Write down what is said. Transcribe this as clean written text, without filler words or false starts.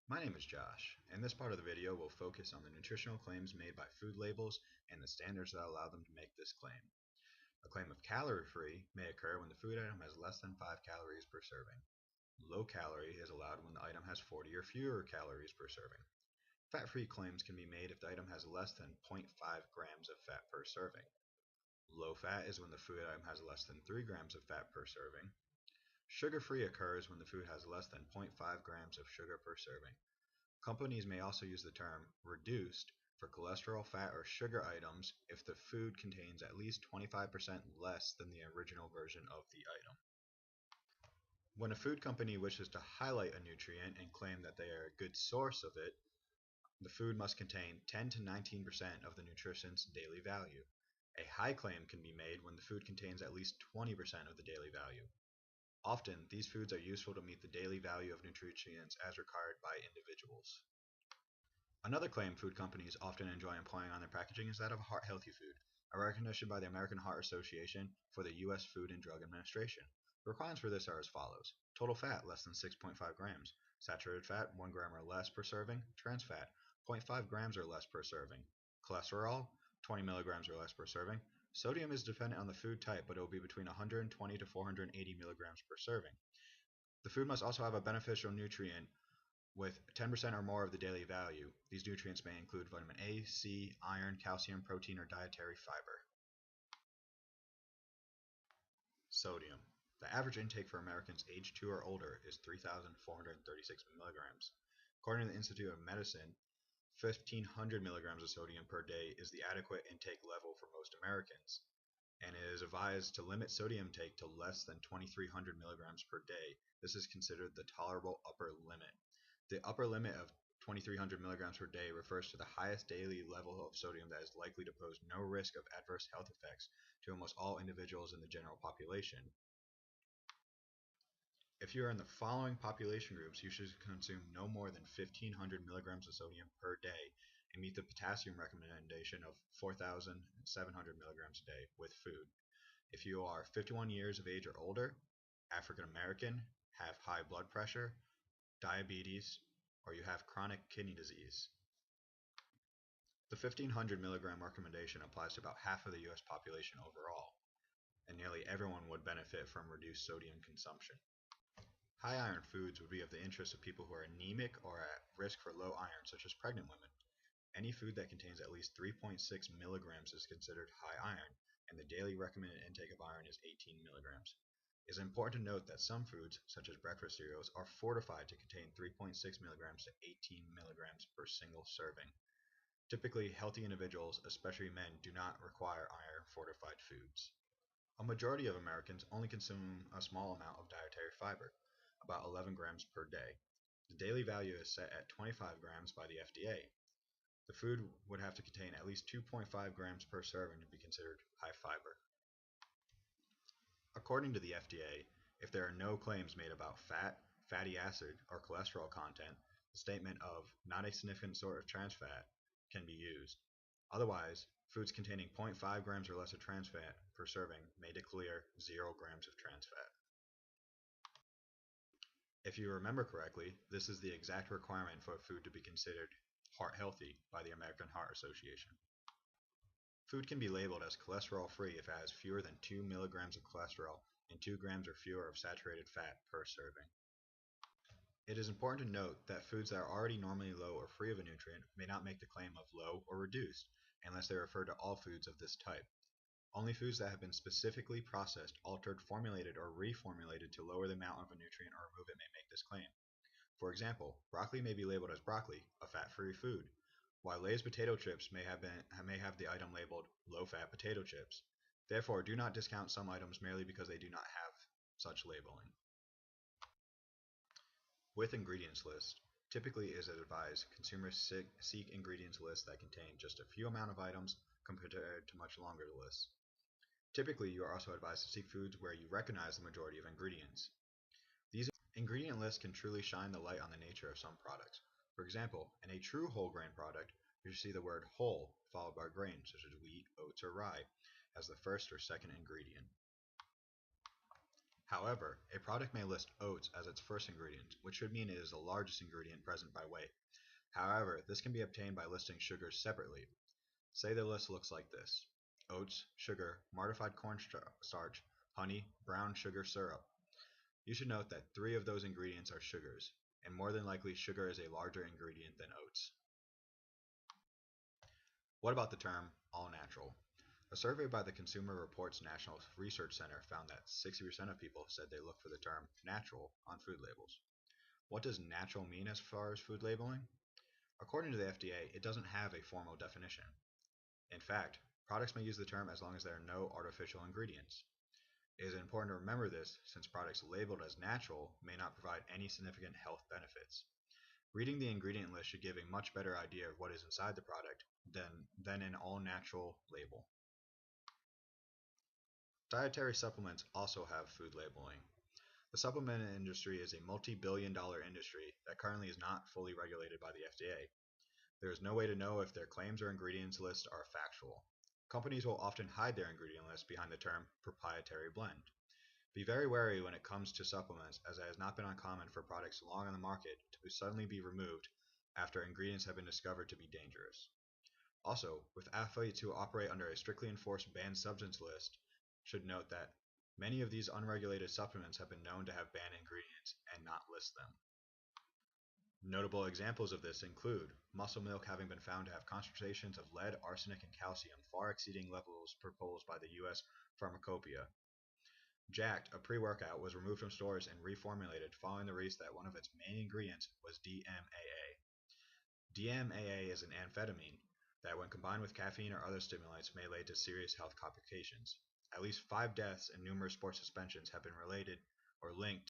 My name is Josh. In this part of the video, we'll focus on the nutritional claims made by food labels and the standards that allow them to make this claim. A claim of calorie-free may occur when the food item has less than 5 calories per serving. Low calorie is allowed when the item has 40 or fewer calories per serving. Fat-free claims can be made if the item has less than 0.5 grams of fat per serving. Low fat is when the food item has less than 3 grams of fat per serving. Sugar-free occurs when the food has less than 0.5 grams of sugar per serving. Companies may also use the term "reduced" for cholesterol, fat, or sugar items if the food contains at least 25% less than the original version of the item. When a food company wishes to highlight a nutrient and claim that they are a good source of it, the food must contain 10 to 19% of the nutrition's daily value. A high claim can be made when the food contains at least 20% of the daily value. Often, these foods are useful to meet the daily value of nutrients as required by individuals. Another claim food companies often enjoy employing on their packaging is that of heart-healthy food, a recognition by the American Heart Association for the U.S. Food and Drug Administration. The requirements for this are as follows: total fat less than 6.5 grams, saturated fat 1 gram or less per serving, trans fat 0.5 grams or less per serving, cholesterol 20 milligrams or less per serving. Sodium is dependent on the food type, but it will be between 120 to 480 milligrams per serving. The food must also have a beneficial nutrient with 10% or more of the daily value. These nutrients may include vitamin A, C, iron, calcium, protein, or dietary fiber. Sodium. The average intake for Americans aged 2 or older is 3,436 milligrams. According to the Institute of Medicine, 1,500 milligrams of sodium per day is the adequate intake level for most Americans, and it is advised to limit sodium intake to less than 2,300 milligrams per day. This is considered the tolerable upper limit. The upper limit of 2,300 milligrams per day refers to the highest daily level of sodium that is likely to pose no risk of adverse health effects to almost all individuals in the general population. If you are in the following population groups, you should consume no more than 1,500 milligrams of sodium per day and meet the potassium recommendation of 4,700 milligrams a day with food. If you are 51 years of age or older, African American, have high blood pressure, diabetes, or you have chronic kidney disease. The 1,500 milligram recommendation applies to about half of the U.S. population overall, and nearly everyone would benefit from reduced sodium consumption. High iron foods would be of the interest of people who are anemic or at risk for low iron, such as pregnant women. Any food that contains at least 3.6 milligrams is considered high iron, and the daily recommended intake of iron is 18 milligrams. It is important to note that some foods, such as breakfast cereals, are fortified to contain 3.6 milligrams to 18 milligrams per single serving. Typically, healthy individuals, especially men, do not require iron-fortified foods. A majority of Americans only consume a small amount of dietary fiber, about 11 grams per day. The daily value is set at 25 grams by the FDA. The food would have to contain at least 2.5 grams per serving to be considered high fiber. According to the FDA, if there are no claims made about fat, fatty acid, or cholesterol content, the statement of "not a significant source of trans fat" can be used. Otherwise, foods containing 0.5 grams or less of trans fat per serving may declare 0 grams of trans fat. If you remember correctly, this is the exact requirement for a food to be considered heart healthy by the American Heart Association. Food can be labeled as cholesterol-free if it has fewer than 2 milligrams of cholesterol and 2 grams or fewer of saturated fat per serving. It is important to note that foods that are already normally low or free of a nutrient may not make the claim of low or reduced unless they refer to all foods of this type. Only foods that have been specifically processed, altered, formulated, or reformulated to lower the amount of a nutrient or remove it may make this claim. For example, broccoli may be labeled as broccoli, a fat-free food, while Lay's potato chips may have the item labeled low-fat potato chips. Therefore, do not discount some items merely because they do not have such labeling. With ingredients list, typically it is advised consumers seek ingredients lists that contain just a few amount of items compared to much longer lists. Typically, you are also advised to seek foods where you recognize the majority of ingredients. These ingredient lists can truly shine the light on the nature of some products. For example, in a true whole grain product, you see the word whole followed by grains such as wheat, oats, or rye as the first or second ingredient. However, a product may list oats as its first ingredient, which should mean it is the largest ingredient present by weight. However, this can be obtained by listing sugars separately. Say the list looks like this: oats, sugar, modified cornstarch, honey, brown sugar syrup. You should note that three of those ingredients are sugars, and more than likely sugar is a larger ingredient than oats. What about the term all natural? A survey by the Consumer Reports National Research Center found that 60% of people said they look for the term natural on food labels. What does natural mean as far as food labeling? According to the FDA, it doesn't have a formal definition. In fact, products may use the term as long as there are no artificial ingredients. It is important to remember this since products labeled as natural may not provide any significant health benefits. Reading the ingredient list should give a much better idea of what is inside the product than an all natural label. Dietary supplements also have food labeling. The supplement industry is a multi-billion-dollar industry that currently is not fully regulated by the FDA. There is no way to know if their claims or ingredients lists are factual. Companies will often hide their ingredient list behind the term proprietary blend. Be very wary when it comes to supplements, as it has not been uncommon for products long on the market to suddenly be removed after ingredients have been discovered to be dangerous. Also, with athletes who operate under a strictly enforced banned substance list, should note that many of these unregulated supplements have been known to have banned ingredients and not list them. Notable examples of this include muscle milk having been found to have concentrations of lead, arsenic, and calcium far exceeding levels proposed by the U.S. Pharmacopoeia. Jacked, a pre-workout, was removed from stores and reformulated following the release that one of its main ingredients was DMAA. DMAA is an amphetamine that, when combined with caffeine or other stimulants, may lead to serious health complications. At least 5 deaths and numerous sports suspensions have been related or linked